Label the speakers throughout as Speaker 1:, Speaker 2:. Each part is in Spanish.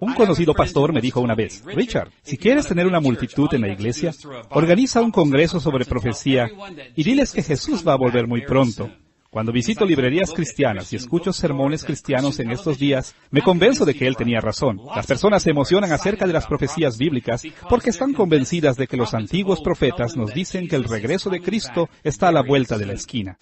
Speaker 1: Un conocido pastor me dijo una vez: Richard, si quieres tener una multitud en la iglesia, organiza un congreso sobre profecía y diles que Jesús va a volver muy pronto. Cuando visito librerías cristianas y escucho sermones cristianos en estos días, me convenzo de que él tenía razón. Las personas se emocionan acerca de las profecías bíblicas porque están convencidas de que los antiguos profetas nos dicen que el regreso de Cristo está a la vuelta de la esquina.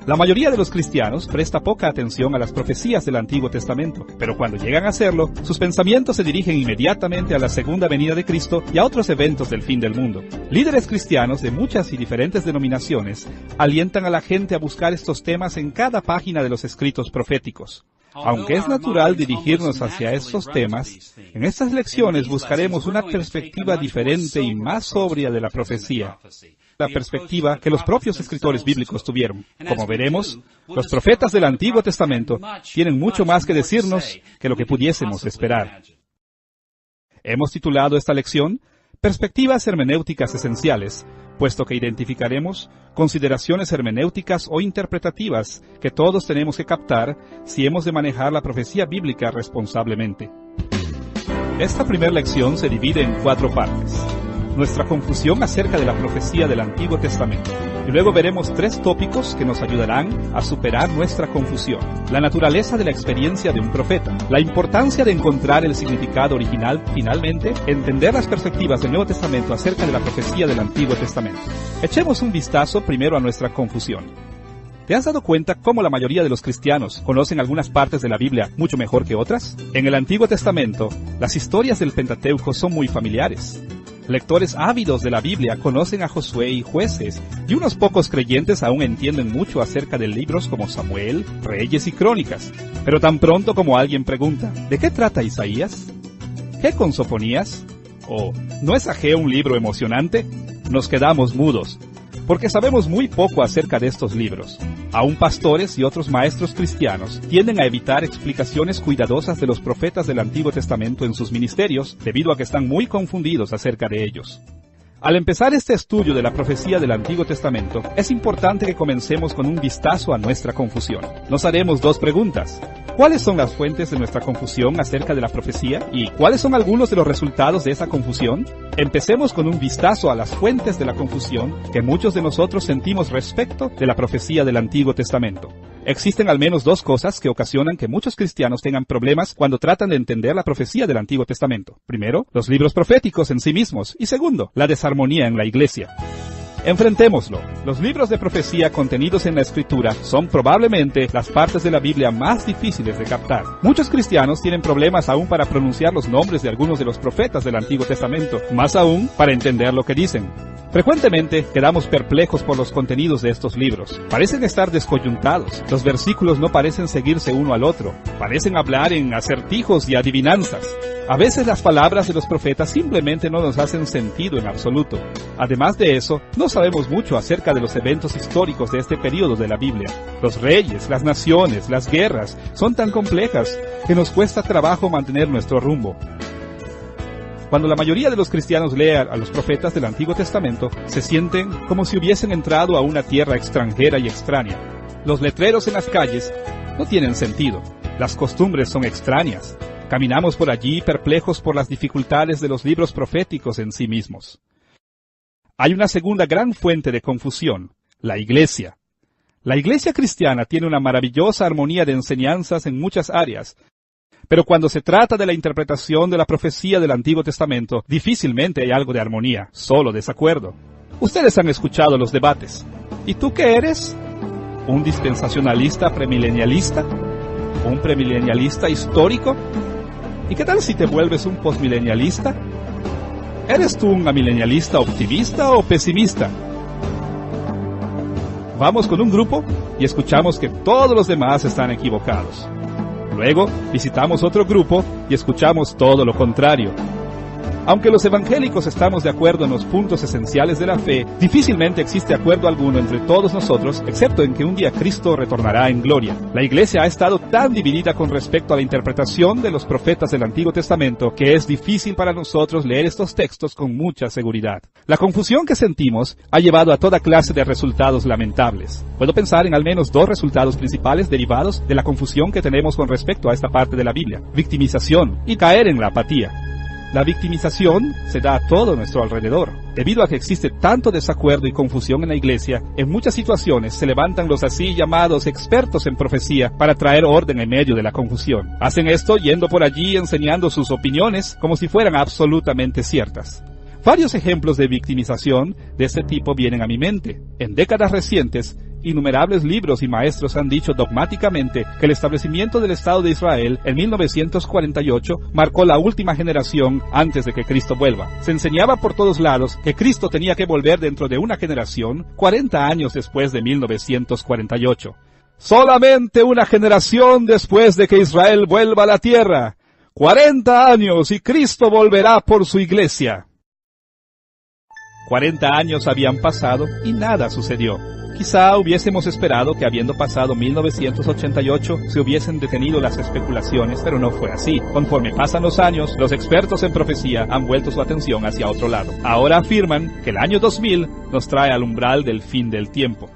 Speaker 1: La mayoría de los cristianos presta poca atención a las profecías del Antiguo Testamento, pero cuando llegan a hacerlo, sus pensamientos se dirigen inmediatamente a la segunda venida de Cristo y a otros eventos del fin del mundo. Líderes cristianos de muchas y diferentes denominaciones alientan a la gente a buscar estos temas en cada página de los escritos proféticos. Aunque es natural dirigirnos hacia estos temas, en estas lecciones buscaremos una perspectiva diferente y más sobria de la profecía. La perspectiva que los propios escritores bíblicos tuvieron. Como veremos, los profetas del Antiguo Testamento tienen mucho más que decirnos que lo que pudiésemos esperar. Hemos titulado esta lección Perspectivas hermenéuticas esenciales, puesto que identificaremos consideraciones hermenéuticas o interpretativas que todos tenemos que captar si hemos de manejar la profecía bíblica responsablemente. Esta primera lección se divide en 4 partes. Nuestra confusión acerca de la profecía del Antiguo Testamento. Y luego veremos 3 tópicos que nos ayudarán a superar nuestra confusión. La naturaleza de la experiencia de un profeta. La importancia de encontrar el significado original. Finalmente, entender las perspectivas del Nuevo Testamento acerca de la profecía del Antiguo Testamento. Echemos un vistazo primero a nuestra confusión. ¿Te has dado cuenta cómo la mayoría de los cristianos conocen algunas partes de la Biblia mucho mejor que otras? En el Antiguo Testamento, las historias del Pentateuco son muy familiares. Lectores ávidos de la Biblia conocen a Josué y Jueces, y unos pocos creyentes aún entienden mucho acerca de libros como Samuel, Reyes y Crónicas. Pero tan pronto como alguien pregunta, ¿de qué trata Isaías? ¿Qué con Sofonías? ¿O no es Ageo un libro emocionante? Nos quedamos mudos, porque sabemos muy poco acerca de estos libros. Aún pastores y otros maestros cristianos tienden a evitar explicaciones cuidadosas de los profetas del Antiguo Testamento en sus ministerios, debido a que están muy confundidos acerca de ellos. Al empezar este estudio de la profecía del Antiguo Testamento, es importante que comencemos con un vistazo a nuestra confusión. Nos haremos 2 preguntas. ¿Cuáles son las fuentes de nuestra confusión acerca de la profecía? ¿Y cuáles son algunos de los resultados de esa confusión? Empecemos con un vistazo a las fuentes de la confusión que muchos de nosotros sentimos respecto de la profecía del Antiguo Testamento. Existen al menos 2 cosas que ocasionan que muchos cristianos tengan problemas cuando tratan de entender la profecía del Antiguo Testamento. Primero, los libros proféticos en sí mismos, y segundo, la desarmonía en la iglesia. Enfrentémoslo. Los libros de profecía contenidos en la Escritura son probablemente las partes de la Biblia más difíciles de captar. Muchos cristianos tienen problemas aún para pronunciar los nombres de algunos de los profetas del Antiguo Testamento, más aún para entender lo que dicen. Frecuentemente quedamos perplejos por los contenidos de estos libros. Parecen estar descoyuntados. Los versículos no parecen seguirse uno al otro. Parecen hablar en acertijos y adivinanzas. A veces las palabras de los profetas simplemente no nos hacen sentido en absoluto. Además de eso, no sabemos mucho acerca de los eventos históricos de este periodo de la Biblia. Los reyes, las naciones, las guerras son tan complejas que nos cuesta trabajo mantener nuestro rumbo. Cuando la mayoría de los cristianos lee a los profetas del Antiguo Testamento, se sienten como si hubiesen entrado a una tierra extranjera y extraña. Los letreros en las calles no tienen sentido. Las costumbres son extrañas. Caminamos por allí perplejos por las dificultades de los libros proféticos en sí mismos. Hay una segunda gran fuente de confusión: la iglesia. La iglesia cristiana tiene una maravillosa armonía de enseñanzas en muchas áreas, pero cuando se trata de la interpretación de la profecía del Antiguo Testamento, difícilmente hay algo de armonía, solo desacuerdo. Ustedes han escuchado los debates. ¿Y tú qué eres? ¿Un dispensacionalista premilenialista? ¿Un premilenialista histórico? ¿Y qué tal si te vuelves un postmilenialista? ¿Eres tú un amilenialista optimista o pesimista? Vamos con un grupo y escuchamos que todos los demás están equivocados. Luego visitamos otro grupo y escuchamos todo lo contrario. Aunque los evangélicos estamos de acuerdo en los puntos esenciales de la fe, difícilmente existe acuerdo alguno entre todos nosotros, excepto en que un día Cristo retornará en gloria. La Iglesia ha estado tan dividida con respecto a la interpretación de los profetas del Antiguo Testamento que es difícil para nosotros leer estos textos con mucha seguridad. La confusión que sentimos ha llevado a toda clase de resultados lamentables. Puedo pensar en al menos 2 resultados principales derivados de la confusión que tenemos con respecto a esta parte de la Biblia: victimización y caer en la apatía. La victimización se da a todo nuestro alrededor. Debido a que existe tanto desacuerdo y confusión en la Iglesia, en muchas situaciones se levantan los así llamados expertos en profecía para traer orden en medio de la confusión. Hacen esto yendo por allí enseñando sus opiniones como si fueran absolutamente ciertas. Varios ejemplos de victimización de este tipo vienen a mi mente. En décadas recientes, innumerables libros y maestros han dicho dogmáticamente que el establecimiento del Estado de Israel en 1948 marcó la última generación antes de que Cristo vuelva. Se enseñaba por todos lados que Cristo tenía que volver dentro de una generación, 40 años después de 1948. Solamente una generación después de que Israel vuelva a la tierra. 40 años y Cristo volverá por su iglesia. 40 años habían pasado y nada sucedió. Quizá hubiésemos esperado que habiendo pasado 1988 se hubiesen detenido las especulaciones, pero no fue así. Conforme pasan los años, los expertos en profecía han vuelto su atención hacia otro lado. Ahora afirman que el año 2000 nos trae al umbral del fin del tiempo.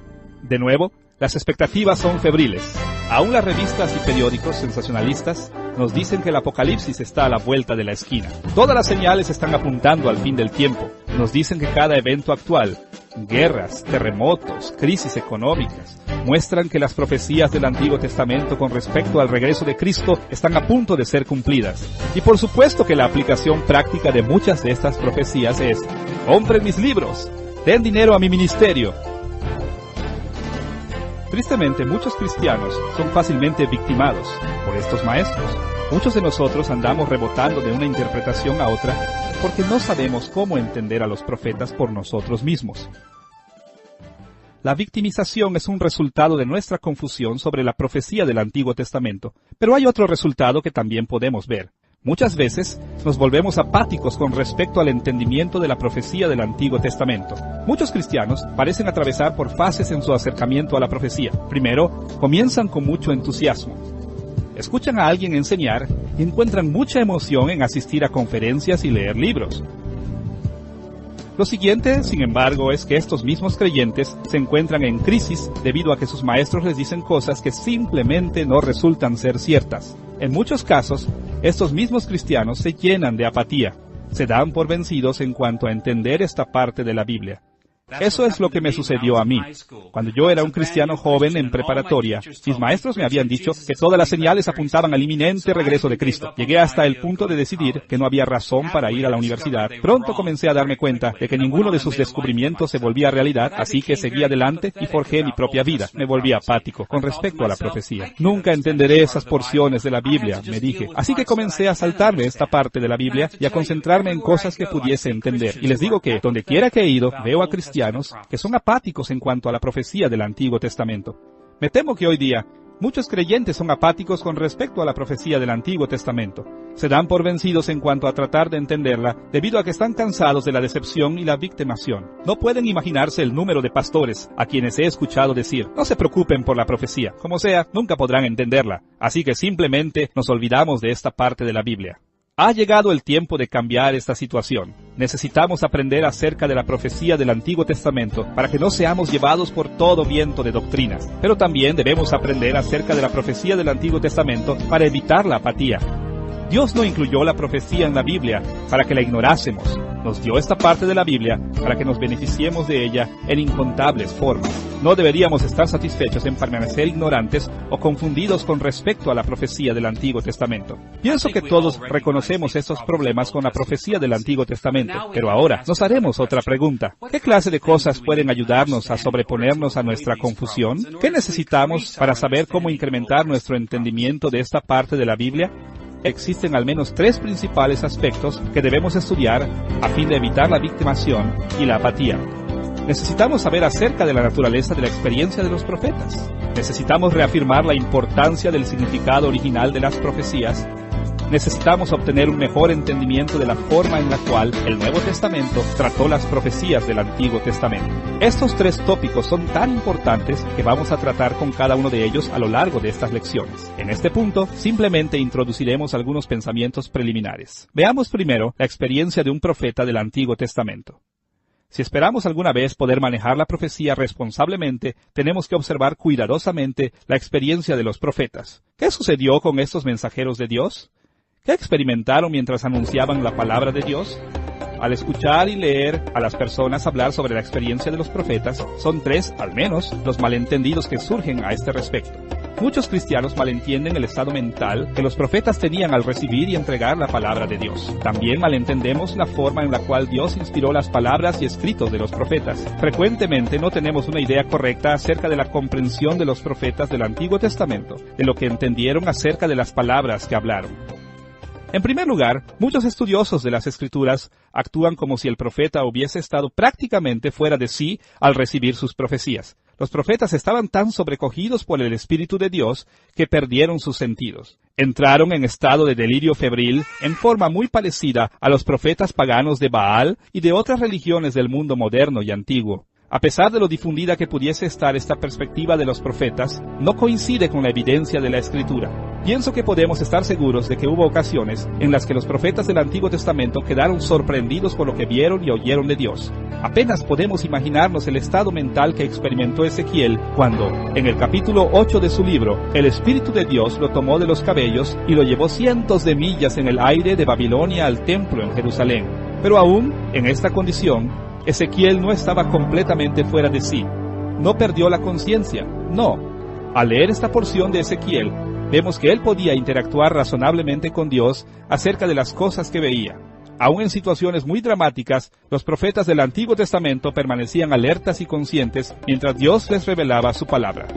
Speaker 1: De nuevo, las expectativas son febriles. Aún las revistas y periódicos sensacionalistas nos dicen que el apocalipsis está a la vuelta de la esquina. Todas las señales están apuntando al fin del tiempo. Nos dicen que cada evento actual, guerras, terremotos, crisis económicas, muestran que las profecías del Antiguo Testamento con respecto al regreso de Cristo están a punto de ser cumplidas. Y por supuesto que la aplicación práctica de muchas de estas profecías es: compren mis libros, den dinero a mi ministerio. Tristemente, muchos cristianos son fácilmente victimados por estos maestros. Muchos de nosotros andamos rebotando de una interpretación a otra porque no sabemos cómo entender a los profetas por nosotros mismos. La victimización es un resultado de nuestra confusión sobre la profecía del Antiguo Testamento, pero hay otro resultado que también podemos ver. Muchas veces nos volvemos apáticos con respecto al entendimiento de la profecía del Antiguo Testamento. Muchos cristianos parecen atravesar por fases en su acercamiento a la profecía. Primero, comienzan con mucho entusiasmo. Escuchan a alguien enseñar y encuentran mucha emoción en asistir a conferencias y leer libros. Lo siguiente, sin embargo, es que estos mismos creyentes se encuentran en crisis debido a que sus maestros les dicen cosas que simplemente no resultan ser ciertas. En muchos casos, estos mismos cristianos se llenan de apatía, se dan por vencidos en cuanto a entender esta parte de la Biblia. Eso es lo que me sucedió a mí. Cuando yo era un cristiano joven en preparatoria, mis maestros me habían dicho que todas las señales apuntaban al inminente regreso de Cristo. Llegué hasta el punto de decidir que no había razón para ir a la universidad. Pronto comencé a darme cuenta de que ninguno de sus descubrimientos se volvía realidad, así que seguí adelante y forjé mi propia vida. Me volví apático con respecto a la profecía. Nunca entenderé esas porciones de la Biblia, me dije. Así que comencé a saltarme esta parte de la Biblia y a concentrarme en cosas que pudiese entender. Y les digo que, donde quiera que he ido, veo a cristianos que son apáticos en cuanto a la profecía del Antiguo Testamento. Me temo que hoy día muchos creyentes son apáticos con respecto a la profecía del Antiguo Testamento. Se dan por vencidos en cuanto a tratar de entenderla debido a que están cansados de la decepción y la victimación. No pueden imaginarse el número de pastores a quienes he escuchado decir: no se preocupen por la profecía, como sea, nunca podrán entenderla, así que simplemente nos olvidamos de esta parte de la Biblia. Ha llegado el tiempo de cambiar esta situación. Necesitamos aprender acerca de la profecía del Antiguo Testamento para que no seamos llevados por todo viento de doctrinas. Pero también debemos aprender acerca de la profecía del Antiguo Testamento para evitar la apatía. Dios no incluyó la profecía en la Biblia para que la ignorásemos. Nos dio esta parte de la Biblia para que nos beneficiemos de ella en incontables formas. No deberíamos estar satisfechos en permanecer ignorantes o confundidos con respecto a la profecía del Antiguo Testamento. Pienso que todos reconocemos estos problemas con la profecía del Antiguo Testamento, pero ahora nos haremos otra pregunta. ¿Qué clase de cosas pueden ayudarnos a sobreponernos a nuestra confusión? ¿Qué necesitamos para saber cómo incrementar nuestro entendimiento de esta parte de la Biblia? Existen al menos 3 principales aspectos que debemos estudiar a fin de evitar la victimación y la apatía. Necesitamos saber acerca de la naturaleza de la experiencia de los profetas. Necesitamos reafirmar la importancia del significado original de las profecías. necesitamos obtener un mejor entendimiento de la forma en la cual el Nuevo Testamento trató las profecías del Antiguo Testamento. Estos 3 tópicos son tan importantes que vamos a tratar con cada uno de ellos a lo largo de estas lecciones. En este punto, simplemente introduciremos algunos pensamientos preliminares. Veamos primero la experiencia de un profeta del Antiguo Testamento. Si esperamos alguna vez poder manejar la profecía responsablemente, tenemos que observar cuidadosamente la experiencia de los profetas. ¿Qué sucedió con estos mensajeros de Dios? ¿Qué experimentaron mientras anunciaban la palabra de Dios? Al escuchar y leer a las personas hablar sobre la experiencia de los profetas, son 3, al menos, los malentendidos que surgen a este respecto. Muchos cristianos malentienden el estado mental que los profetas tenían al recibir y entregar la palabra de Dios. También malentendemos la forma en la cual Dios inspiró las palabras y escritos de los profetas. Frecuentemente no tenemos una idea correcta acerca de la comprensión de los profetas del Antiguo Testamento, de lo que entendieron acerca de las palabras que hablaron. En primer lugar, muchos estudiosos de las Escrituras actúan como si el profeta hubiese estado prácticamente fuera de sí al recibir sus profecías. Los profetas estaban tan sobrecogidos por el Espíritu de Dios que perdieron sus sentidos. Entraron en estado de delirio febril en forma muy parecida a los profetas paganos de Baal y de otras religiones del mundo moderno y antiguo. A pesar de lo difundida que pudiese estar esta perspectiva de los profetas, no coincide con la evidencia de la Escritura. Pienso que podemos estar seguros de que hubo ocasiones en las que los profetas del Antiguo Testamento quedaron sorprendidos por lo que vieron y oyeron de Dios. Apenas podemos imaginarnos el estado mental que experimentó Ezequiel cuando, en el capítulo 8 de su libro, el Espíritu de Dios lo tomó de los cabellos y lo llevó cientos de millas en el aire de Babilonia al templo en Jerusalén. Pero aún, en esta condición, Ezequiel no estaba completamente fuera de sí. No perdió la conciencia, no. Al leer esta porción de Ezequiel, vemos que él podía interactuar razonablemente con Dios acerca de las cosas que veía. Aún en situaciones muy dramáticas, los profetas del Antiguo Testamento permanecían alertas y conscientes mientras Dios les revelaba su palabra.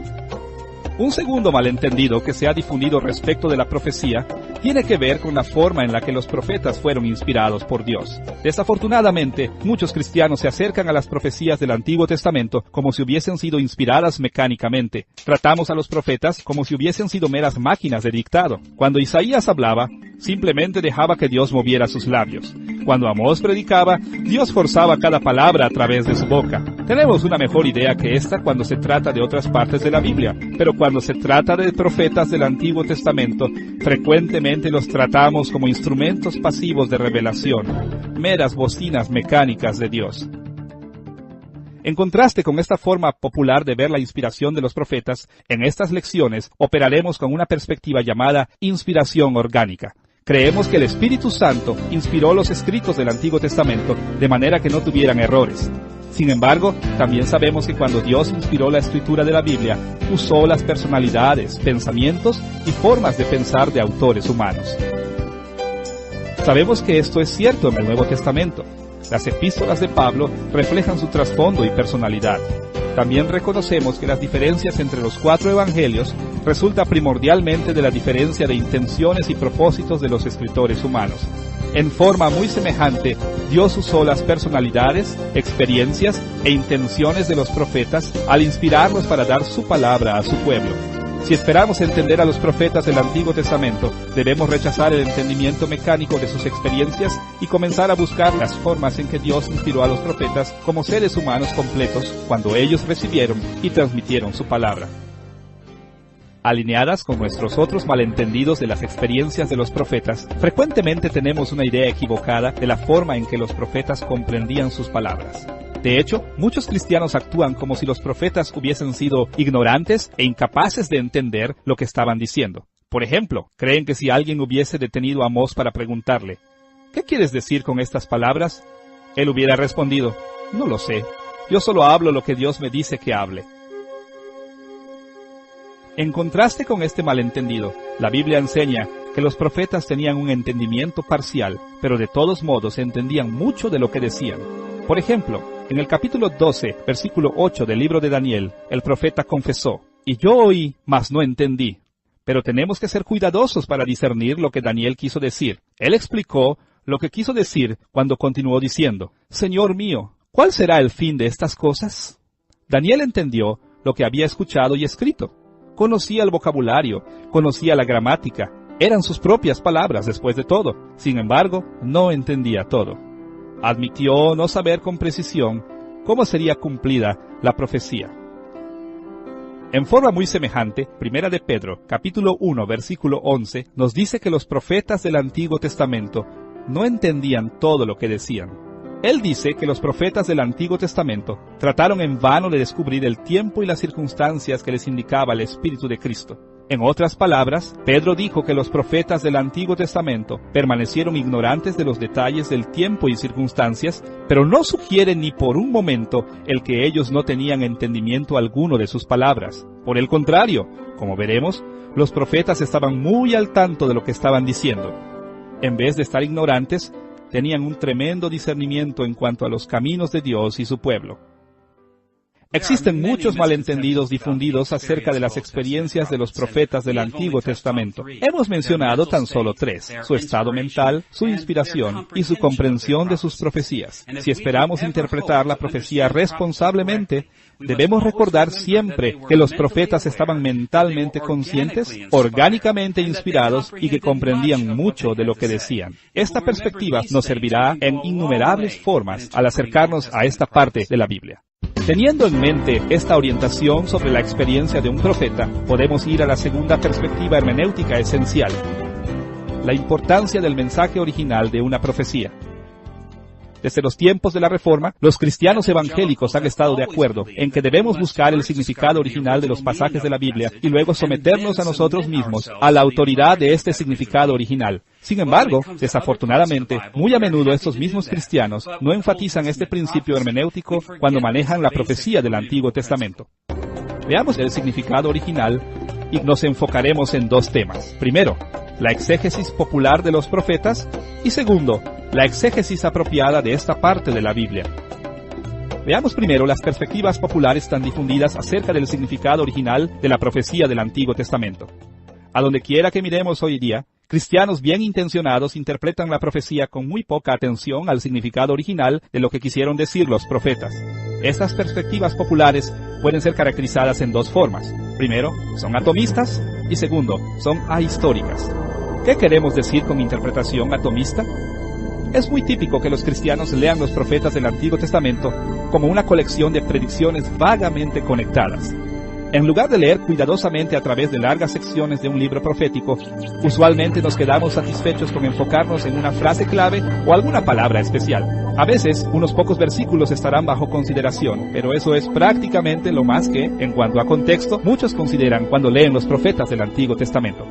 Speaker 1: Un segundo malentendido que se ha difundido respecto de la profecía tiene que ver con la forma en la que los profetas fueron inspirados por Dios. Desafortunadamente, muchos cristianos se acercan a las profecías del Antiguo Testamento como si hubiesen sido inspiradas mecánicamente. Tratamos a los profetas como si hubiesen sido meras máquinas de dictado. Cuando Isaías hablaba, simplemente dejaba que Dios moviera sus labios. Cuando Amós predicaba, Dios forzaba cada palabra a través de su boca. Tenemos una mejor idea que esta cuando se trata de otras partes de la Biblia, pero cuando se trata de profetas del Antiguo Testamento, frecuentemente los tratamos como instrumentos pasivos de revelación, meras bocinas mecánicas de Dios. En contraste con esta forma popular de ver la inspiración de los profetas, en estas lecciones operaremos con una perspectiva llamada inspiración orgánica. Creemos que el Espíritu Santo inspiró los escritos del Antiguo Testamento de manera que no tuvieran errores. Sin embargo, también sabemos que cuando Dios inspiró la escritura de la Biblia, usó las personalidades, pensamientos y formas de pensar de autores humanos. Sabemos que esto es cierto en el Nuevo Testamento. Las epístolas de Pablo reflejan su trasfondo y personalidad. También reconocemos que las diferencias entre los 4 evangelios resulta primordialmente de la diferencia de intenciones y propósitos de los escritores humanos. En forma muy semejante, Dios usó las personalidades, experiencias e intenciones de los profetas al inspirarlos para dar su palabra a su pueblo. Si esperamos entender a los profetas del Antiguo Testamento, debemos rechazar el entendimiento mecánico de sus experiencias y comenzar a buscar las formas en que Dios inspiró a los profetas como seres humanos completos cuando ellos recibieron y transmitieron su palabra. Alineadas con nuestros otros malentendidos de las experiencias de los profetas, frecuentemente tenemos una idea equivocada de la forma en que los profetas comprendían sus palabras. De hecho, muchos cristianos actúan como si los profetas hubiesen sido ignorantes e incapaces de entender lo que estaban diciendo. Por ejemplo, creen que si alguien hubiese detenido a Amós para preguntarle, ¿qué quieres decir con estas palabras?, él hubiera respondido, no lo sé, yo solo hablo lo que Dios me dice que hable. En contraste con este malentendido, la Biblia enseña que los profetas tenían un entendimiento parcial, pero de todos modos entendían mucho de lo que decían. Por ejemplo, en el capítulo 12, versículo 8 del libro de Daniel, el profeta confesó, «Y yo oí, mas no entendí». Pero tenemos que ser cuidadosos para discernir lo que Daniel quiso decir. Él explicó lo que quiso decir cuando continuó diciendo, «Señor mío, ¿cuál será el fin de estas cosas?». Daniel entendió lo que había escuchado y escrito. Conocía el vocabulario, conocía la gramática, Eran sus propias palabras después de todo. Sin embargo, no entendía todo. Admitió no saber con precisión cómo sería cumplida la profecía. En forma muy semejante, Primera de Pedro, capítulo 1, versículo 11, nos dice que los profetas del Antiguo Testamento no entendían todo lo que decían. Él dice que los profetas del Antiguo Testamento trataron en vano de descubrir el tiempo y las circunstancias que les indicaba el Espíritu de Cristo. En otras palabras, Pedro dijo que los profetas del Antiguo Testamento permanecieron ignorantes de los detalles del tiempo y circunstancias, pero no sugiere ni por un momento el que ellos no tenían entendimiento alguno de sus palabras. Por el contrario, como veremos, los profetas estaban muy al tanto de lo que estaban diciendo. En vez de estar ignorantes, tenían un tremendo discernimiento en cuanto a los caminos de Dios y su pueblo. Existen muchos malentendidos difundidos acerca de las experiencias de los profetas del Antiguo Testamento. Hemos mencionado tan solo 3, su estado mental, su inspiración y su comprensión de sus profecías. Si esperamos interpretar la profecía responsablemente, debemos recordar siempre que los profetas estaban mentalmente conscientes, orgánicamente inspirados y que comprendían mucho de lo que decían. Esta perspectiva nos servirá en innumerables formas al acercarnos a esta parte de la Biblia. Teniendo en mente esta orientación sobre la experiencia de un profeta, podemos ir a la segunda perspectiva hermenéutica esencial, la importancia del mensaje original de una profecía. Desde los tiempos de la Reforma, los cristianos evangélicos han estado de acuerdo en que debemos buscar el significado original de los pasajes de la Biblia y luego someternos a nosotros mismos a la autoridad de este significado original. Sin embargo, desafortunadamente, muy a menudo estos mismos cristianos no enfatizan este principio hermenéutico cuando manejan la profecía del Antiguo Testamento. Veamos el significado original y nos enfocaremos en 2 temas. Primero, la exégesis popular de los profetas y segundo, la exégesis apropiada de esta parte de la Biblia. Veamos primero las perspectivas populares tan difundidas acerca del significado original de la profecía del Antiguo Testamento. A donde quiera que miremos hoy día, cristianos bien intencionados interpretan la profecía con muy poca atención al significado original de lo que quisieron decir los profetas. Estas perspectivas populares pueden ser caracterizadas en 2 formas. Primero, son atomistas y segundo, son ahistóricas. ¿Qué queremos decir con interpretación atomista? Es muy típico que los cristianos lean los profetas del Antiguo Testamento como una colección de predicciones vagamente conectadas. En lugar de leer cuidadosamente a través de largas secciones de un libro profético, usualmente nos quedamos satisfechos con enfocarnos en una frase clave o alguna palabra especial. A veces, unos pocos versículos estarán bajo consideración, pero eso es prácticamente lo más que, en cuanto a contexto, muchos consideran cuando leen los profetas del Antiguo Testamento.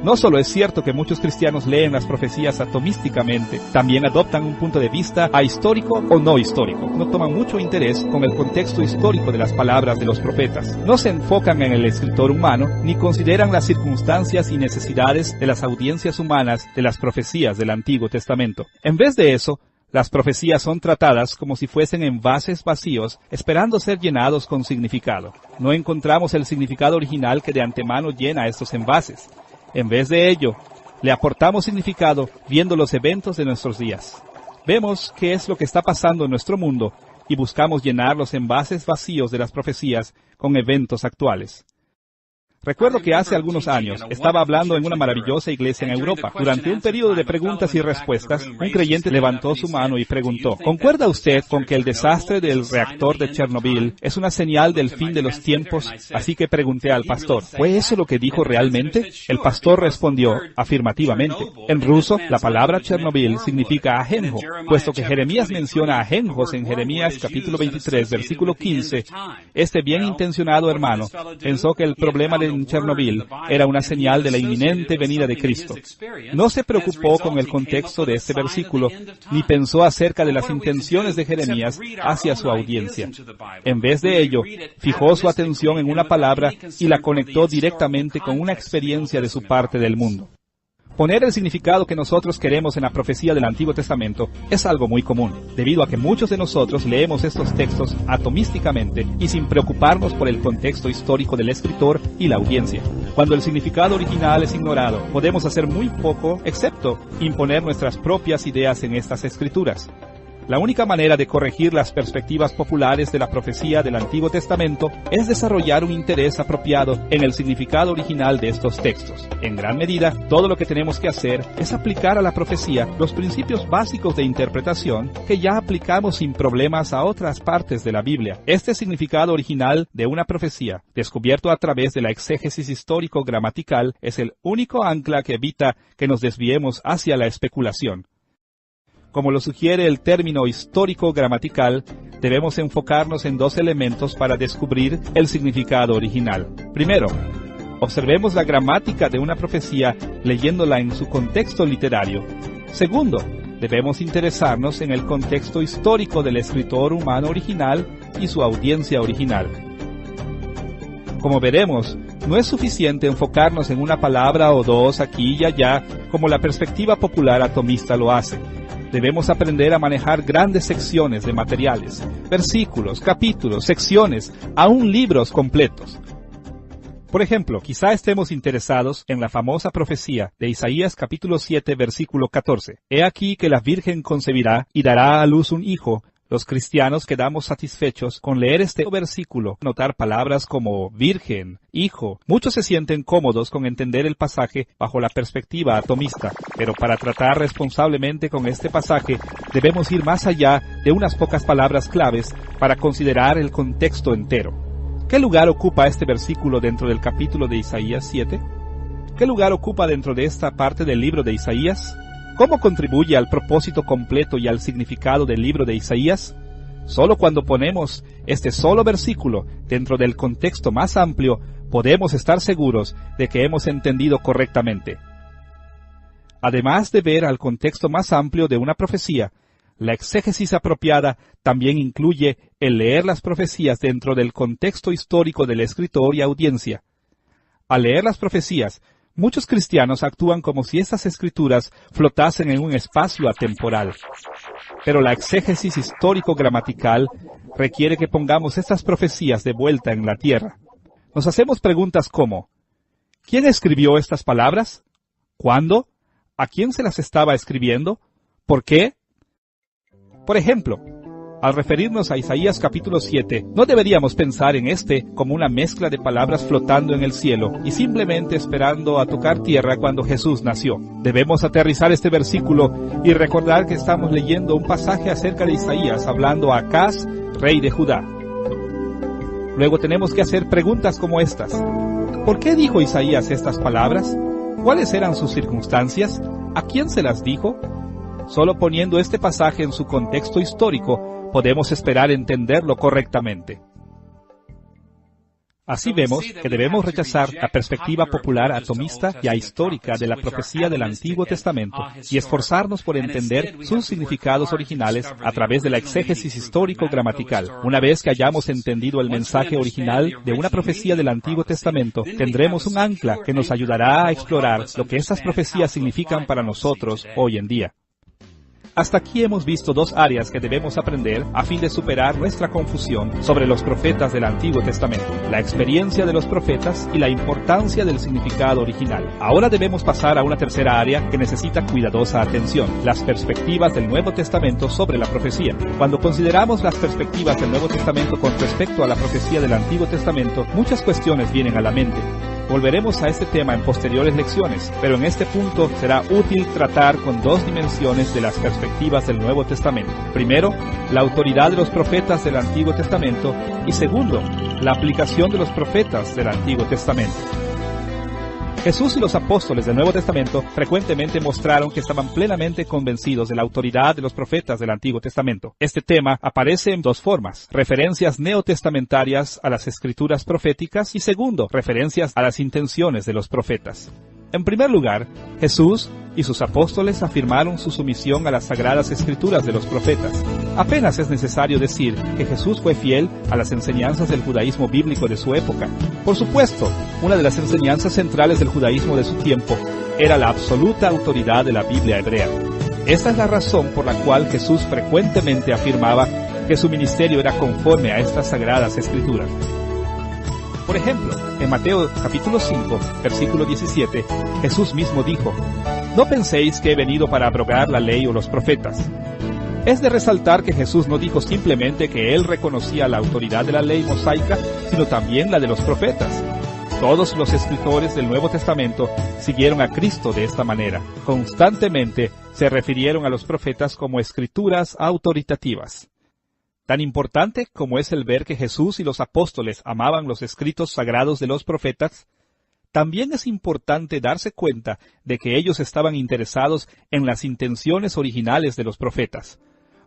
Speaker 1: No solo es cierto que muchos cristianos leen las profecías atomísticamente, también adoptan un punto de vista ahistórico o no histórico. No toman mucho interés con el contexto histórico de las palabras de los profetas. No se enfocan en el escritor humano, ni consideran las circunstancias y necesidades de las audiencias humanas de las profecías del Antiguo Testamento. En vez de eso, las profecías son tratadas como si fuesen envases vacíos, esperando ser llenados con significado. No encontramos el significado original que de antemano llena estos envases. En vez de ello, le aportamos significado viendo los eventos de nuestros días. Vemos qué es lo que está pasando en nuestro mundo y buscamos llenar los envases vacíos de las profecías con eventos actuales. Recuerdo que hace algunos años estaba hablando en una maravillosa iglesia en Europa. Durante un periodo de preguntas y respuestas, un creyente levantó su mano y preguntó: ¿concuerda usted con que el desastre del reactor de Chernobyl es una señal del fin de los tiempos? Así que pregunté al pastor: ¿fue eso lo que dijo realmente? El pastor respondió afirmativamente. En ruso, la palabra Chernobyl significa ajenjo, puesto que Jeremías menciona ajenjos en Jeremías capítulo 23, versículo 15. Este bien intencionado hermano pensó que el problema de Chernobyl era una señal de la inminente venida de Cristo. No se preocupó con el contexto de este versículo, ni pensó acerca de las intenciones de Jeremías hacia su audiencia. En vez de ello, fijó su atención en una palabra y la conectó directamente con una experiencia de su parte del mundo. Poner el significado que nosotros queremos en la profecía del Antiguo Testamento es algo muy común, debido a que muchos de nosotros leemos estos textos atomísticamente y sin preocuparnos por el contexto histórico del escritor y la audiencia. Cuando el significado original es ignorado, podemos hacer muy poco, excepto imponer nuestras propias ideas en estas escrituras. La única manera de corregir las perspectivas populares de la profecía del Antiguo Testamento es desarrollar un interés apropiado en el significado original de estos textos. En gran medida, todo lo que tenemos que hacer es aplicar a la profecía los principios básicos de interpretación que ya aplicamos sin problemas a otras partes de la Biblia. Este significado original de una profecía, descubierto a través de la exégesis histórico-gramatical, es el único ancla que evita que nos desviemos hacia la especulación. Como lo sugiere el término histórico-gramatical, debemos enfocarnos en dos elementos para descubrir el significado original. Primero, observemos la gramática de una profecía leyéndola en su contexto literario. Segundo, debemos interesarnos en el contexto histórico del escritor humano original y su audiencia original. Como veremos, no es suficiente enfocarnos en una palabra o dos aquí y allá como la perspectiva popular atomista lo hace. Debemos aprender a manejar grandes secciones de materiales, versículos, capítulos, secciones, aún libros completos. Por ejemplo, quizá estemos interesados en la famosa profecía de Isaías capítulo 7, versículo 14. He aquí que la Virgen concebirá y dará a luz un hijo. Los cristianos quedamos satisfechos con leer este versículo, notar palabras como virgen, hijo. Muchos se sienten cómodos con entender el pasaje bajo la perspectiva atomista, pero para tratar responsablemente con este pasaje debemos ir más allá de unas pocas palabras claves para considerar el contexto entero. ¿Qué lugar ocupa este versículo dentro del capítulo de Isaías 7? ¿Qué lugar ocupa dentro de esta parte del libro de Isaías? ¿Cómo contribuye al propósito completo y al significado del libro de Isaías? Solo cuando ponemos este solo versículo dentro del contexto más amplio, podemos estar seguros de que hemos entendido correctamente. Además de ver al contexto más amplio de una profecía, la exégesis apropiada también incluye el leer las profecías dentro del contexto histórico del escritor y audiencia. Al leer las profecías, muchos cristianos actúan como si estas escrituras flotasen en un espacio atemporal. Pero la exégesis histórico-gramatical requiere que pongamos estas profecías de vuelta en la tierra. Nos hacemos preguntas como: ¿quién escribió estas palabras? ¿Cuándo? ¿A quién se las estaba escribiendo? ¿Por qué? Por ejemplo, al referirnos a Isaías capítulo 7, no deberíamos pensar en este como una mezcla de palabras flotando en el cielo y simplemente esperando a tocar tierra cuando Jesús nació. Debemos aterrizar este versículo y recordar que estamos leyendo un pasaje acerca de Isaías hablando a Acaz, rey de Judá. Luego tenemos que hacer preguntas como estas. ¿Por qué dijo Isaías estas palabras? ¿Cuáles eran sus circunstancias? ¿A quién se las dijo? Solo poniendo este pasaje en su contexto histórico, podemos esperar entenderlo correctamente. Así vemos que debemos rechazar la perspectiva popular atomista y ahistórica de la profecía del Antiguo Testamento y esforzarnos por entender sus significados originales a través de la exégesis histórico-gramatical. Una vez que hayamos entendido el mensaje original de una profecía del Antiguo Testamento, tendremos un ancla que nos ayudará a explorar lo que estas profecías significan para nosotros hoy en día. Hasta aquí hemos visto dos áreas que debemos aprender a fin de superar nuestra confusión sobre los profetas del Antiguo Testamento: la experiencia de los profetas y la importancia del significado original. Ahora debemos pasar a una tercera área que necesita cuidadosa atención: las perspectivas del Nuevo Testamento sobre la profecía. Cuando consideramos las perspectivas del Nuevo Testamento con respecto a la profecía del Antiguo Testamento, muchas cuestiones vienen a la mente. Volveremos a este tema en posteriores lecciones, pero en este punto será útil tratar con dos dimensiones de las perspectivas del Nuevo Testamento. Primero, la autoridad de los profetas del Antiguo Testamento y segundo, la aplicación de los profetas del Antiguo Testamento. Jesús y los apóstoles del Nuevo Testamento frecuentemente mostraron que estaban plenamente convencidos de la autoridad de los profetas del Antiguo Testamento. Este tema aparece en dos formas: referencias neotestamentarias a las escrituras proféticas y segundo, referencias a las intenciones de los profetas. En primer lugar, Jesús y sus apóstoles afirmaron su sumisión a las sagradas escrituras de los profetas. Apenas es necesario decir que Jesús fue fiel a las enseñanzas del judaísmo bíblico de su época. Por supuesto, una de las enseñanzas centrales del judaísmo de su tiempo era la absoluta autoridad de la Biblia hebrea. Esta es la razón por la cual Jesús frecuentemente afirmaba que su ministerio era conforme a estas sagradas escrituras. Por ejemplo, en Mateo capítulo 5, versículo 17, Jesús mismo dijo: «No penséis que he venido para abrogar la ley o los profetas. Es de resaltar que Jesús no dijo simplemente que Él reconocía la autoridad de la ley mosaica, sino también la de los profetas. Todos los escritores del Nuevo Testamento siguieron a Cristo de esta manera. Constantemente se refirieron a los profetas como escrituras autoritativas. Tan importante como es el ver que Jesús y los apóstoles amaban los escritos sagrados de los profetas, también es importante darse cuenta de que ellos estaban interesados en las intenciones originales de los profetas.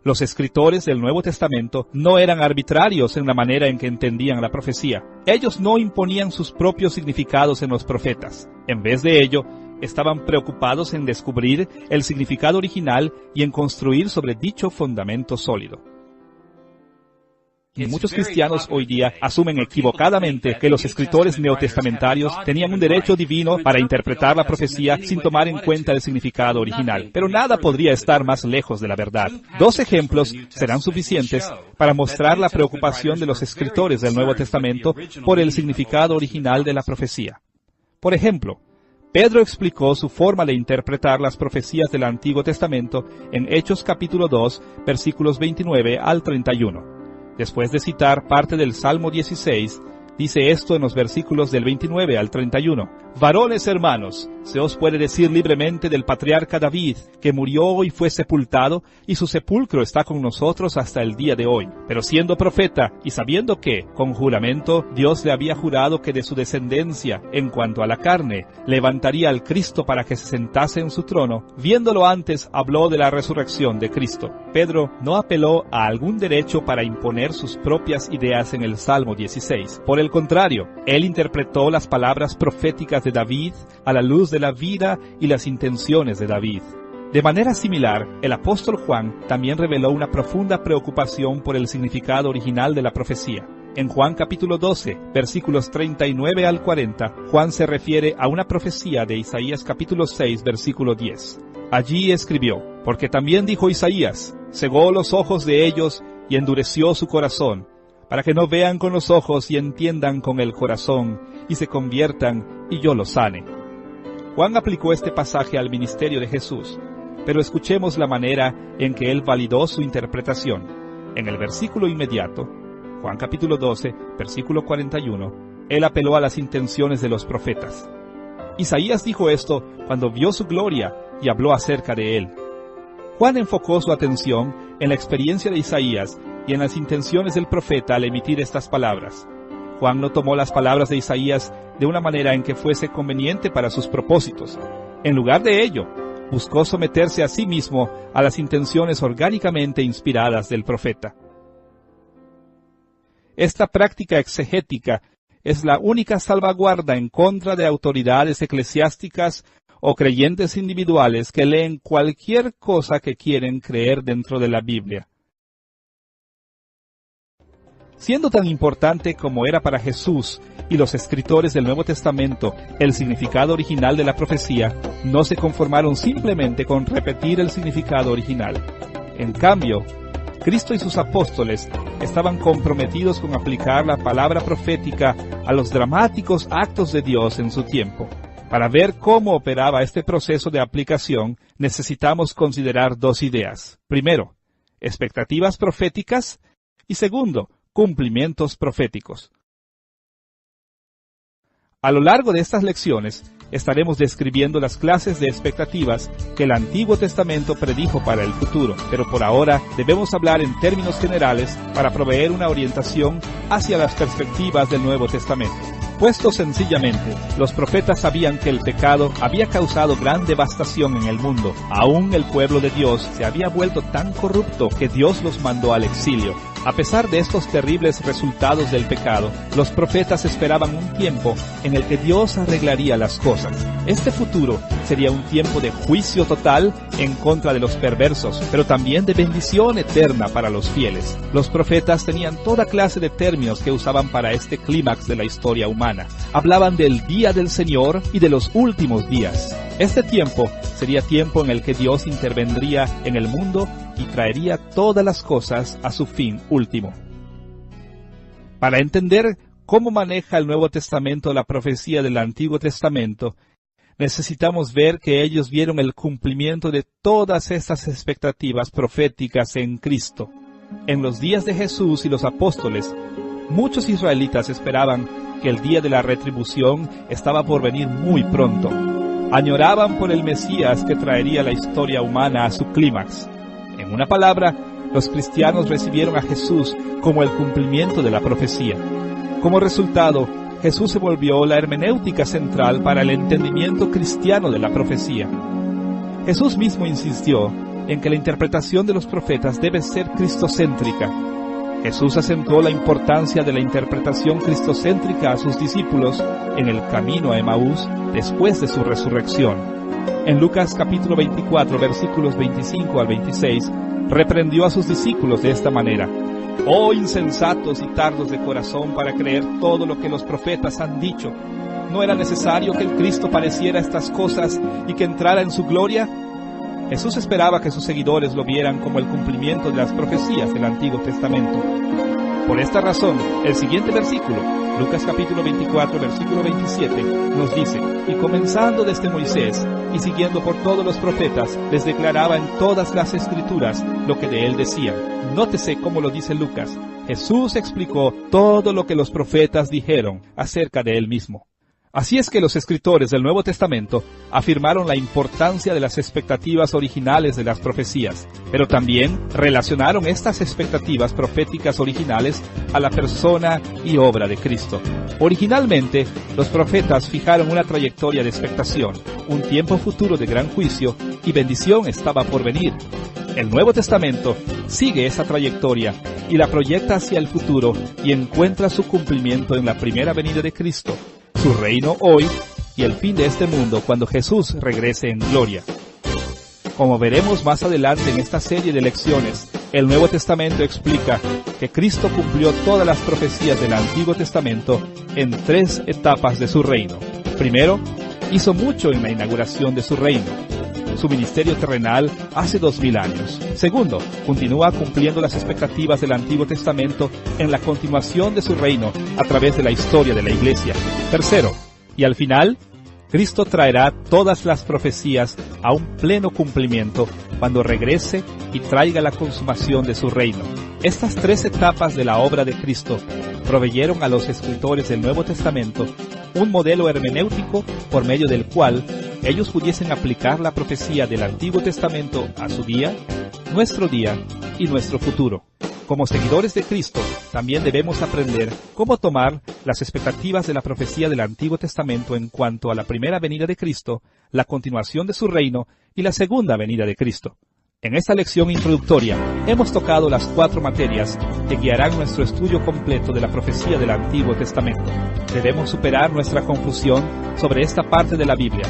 Speaker 1: Los escritores del Nuevo Testamento no eran arbitrarios en la manera en que entendían la profecía. Ellos no imponían sus propios significados en los profetas. En vez de ello, estaban preocupados en descubrir el significado original y en construir sobre dicho fundamento sólido. Y muchos cristianos hoy día asumen equivocadamente que los escritores neotestamentarios tenían un derecho divino para interpretar la profecía sin tomar en cuenta el significado original. Pero nada podría estar más lejos de la verdad. 2 ejemplos serán suficientes para mostrar la preocupación de los escritores del Nuevo Testamento por el significado original de la profecía. Por ejemplo, Pedro explicó su forma de interpretar las profecías del Antiguo Testamento en Hechos capítulo 2, versículos 29 al 31. Después de citar parte del Salmo 16, dice esto en los versículos del 29 al 31. Varones hermanos, se os puede decir libremente del patriarca David, que murió y fue sepultado, y su sepulcro está con nosotros hasta el día de hoy. Pero siendo profeta, y sabiendo que, con juramento, Dios le había jurado que de su descendencia, en cuanto a la carne, levantaría al Cristo para que se sentase en su trono, viéndolo antes, habló de la resurrección de Cristo. Pedro no apeló a algún derecho para imponer sus propias ideas en el Salmo 16. Por el contrario, él interpretó las palabras proféticas de David a la luz de la vida y las intenciones de David. De manera similar, el apóstol Juan también reveló una profunda preocupación por el significado original de la profecía. En Juan capítulo 12, versículos 39 al 40, Juan se refiere a una profecía de Isaías capítulo 6, versículo 10. Allí escribió, porque también dijo Isaías, cegó los ojos de ellos y endureció su corazón, para que no vean con los ojos y entiendan con el corazón, y se conviertan, y yo los sane. Juan aplicó este pasaje al ministerio de Jesús, pero escuchemos la manera en que él validó su interpretación. En el versículo inmediato, Juan capítulo 12, versículo 41, él apeló a las intenciones de los profetas. Isaías dijo esto cuando vio su gloria y habló acerca de él. Juan enfocó su atención en la experiencia de Isaías y en las intenciones del profeta al emitir estas palabras. Juan no tomó las palabras de Isaías de una manera en que fuese conveniente para sus propósitos. En lugar de ello, buscó someterse a sí mismo a las intenciones orgánicamente inspiradas del profeta. Esta práctica exegética es la única salvaguarda en contra de autoridades eclesiásticas o creyentes individuales que leen cualquier cosa que quieren creer dentro de la Biblia. Siendo tan importante como era para Jesús y los escritores del Nuevo Testamento el significado original de la profecía, no se conformaron simplemente con repetir el significado original. En cambio, Cristo y sus apóstoles estaban comprometidos con aplicar la palabra profética a los dramáticos actos de Dios en su tiempo. Para ver cómo operaba este proceso de aplicación, necesitamos considerar 2 ideas. Primero, expectativas proféticas y segundo, cumplimientos proféticos. A lo largo de estas lecciones, estaremos describiendo las clases de expectativas que el Antiguo Testamento predijo para el futuro, pero por ahora debemos hablar en términos generales para proveer una orientación hacia las perspectivas del Nuevo Testamento. Puesto sencillamente, los profetas sabían que el pecado había causado gran devastación en el mundo. Aún el pueblo de Dios se había vuelto tan corrupto que Dios los mandó al exilio. A pesar de estos terribles resultados del pecado, los profetas esperaban un tiempo en el que Dios arreglaría las cosas. Este futuro sería un tiempo de juicio total en contra de los perversos, pero también de bendición eterna para los fieles. Los profetas tenían toda clase de términos que usaban para este clímax de la historia humana. Hablaban del día del Señor y de los últimos días. Este tiempo sería tiempo en el que Dios intervendría en el mundo y traería todas las cosas a su fin último. Para entender cómo maneja el Nuevo Testamento la profecía del Antiguo Testamento, necesitamos ver que ellos vieron el cumplimiento de todas estas expectativas proféticas en Cristo. En los días de Jesús y los apóstoles, muchos israelitas esperaban que el día de la retribución estaba por venir muy pronto. Añoraban por el Mesías que traería la historia humana a su clímax. En una palabra, los cristianos recibieron a Jesús como el cumplimiento de la profecía. Como resultado, Jesús se volvió la hermenéutica central para el entendimiento cristiano de la profecía. Jesús mismo insistió en que la interpretación de los profetas debe ser cristocéntrica. Jesús acentuó la importancia de la interpretación cristocéntrica a sus discípulos en el camino a Emaús después de su resurrección. En Lucas capítulo 24, versículos 25 al 26, reprendió a sus discípulos de esta manera: «Oh insensatos y tardos de corazón para creer todo lo que los profetas han dicho. ¿No era necesario que el Cristo padeciera estas cosas y que entrara en su gloria?». Jesús esperaba que sus seguidores lo vieran como el cumplimiento de las profecías del Antiguo Testamento. Por esta razón, el siguiente versículo, Lucas capítulo 24, versículo 27, nos dice: «Y comenzando desde Moisés, y siguiendo por todos los profetas, les declaraba en todas las Escrituras lo que de él decían». Nótese cómo lo dice Lucas. Jesús explicó todo lo que los profetas dijeron acerca de él mismo. Así es que los escritores del Nuevo Testamento afirmaron la importancia de las expectativas originales de las profecías, pero también relacionaron estas expectativas proféticas originales a la persona y obra de Cristo. Originalmente, los profetas fijaron una trayectoria de expectación, un tiempo futuro de gran juicio y bendición estaba por venir. El Nuevo Testamento sigue esa trayectoria y la proyecta hacia el futuro y encuentra su cumplimiento en la primera venida de Cristo, su reino hoy y el fin de este mundo cuando Jesús regrese en gloria. Como veremos más adelante en esta serie de lecciones, el Nuevo Testamento explica que Cristo cumplió todas las profecías del Antiguo Testamento en 3 etapas de su reino. Primero, hizo mucho en la inauguración de su reino, su ministerio terrenal hace 2000 años. Segundo, continúa cumpliendo las expectativas del Antiguo Testamento en la continuación de su reino a través de la historia de la Iglesia. Tercero, y al final, Cristo traerá todas las profecías a un pleno cumplimiento cuando regrese y traiga la consumación de su reino. Estas 3 etapas de la obra de Cristo proveyeron a los escritores del Nuevo Testamento un modelo hermenéutico por medio del cual ellos pudiesen aplicar la profecía del Antiguo Testamento a su día, nuestro día y nuestro futuro. Como seguidores de Cristo, también debemos aprender cómo tomar las expectativas de la profecía del Antiguo Testamento en cuanto a la primera venida de Cristo, la continuación de su reino y la segunda venida de Cristo. En esta lección introductoria hemos tocado las 4 materias que guiarán nuestro estudio completo de la profecía del Antiguo Testamento. Debemos superar nuestra confusión sobre esta parte de la Biblia,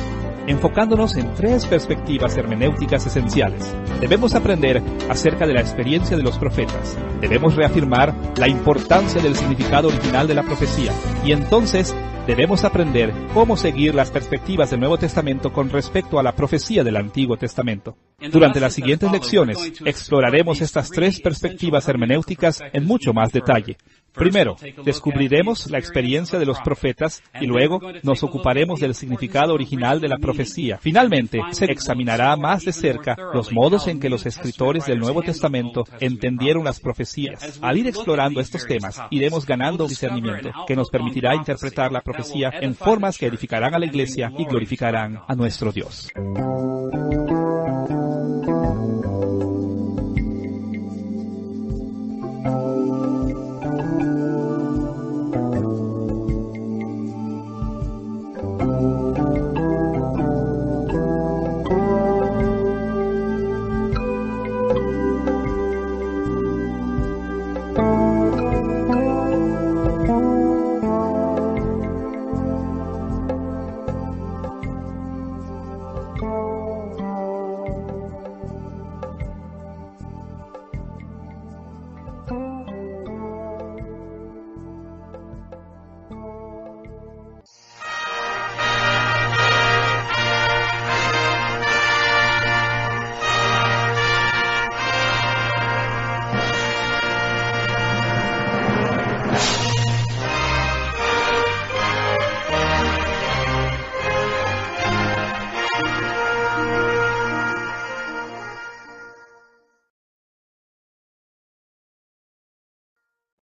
Speaker 1: enfocándonos en 3 perspectivas hermenéuticas esenciales. Debemos aprender acerca de la experiencia de los profetas. Debemos reafirmar la importancia del significado original de la profecía. Y entonces, debemos aprender cómo seguir las perspectivas del Nuevo Testamento con respecto a la profecía del Antiguo Testamento. Durante las siguientes lecciones, exploraremos estas 3 perspectivas hermenéuticas en mucho más detalle. Primero, descubriremos la experiencia de los profetas y luego nos ocuparemos del significado original de la profecía. Finalmente, se examinará más de cerca los modos en que los escritores del Nuevo Testamento entendieron las profecías. Al ir explorando estos temas, iremos ganando discernimiento que nos permitirá interpretar la profecía en formas que edificarán a la Iglesia y glorificarán a nuestro Dios.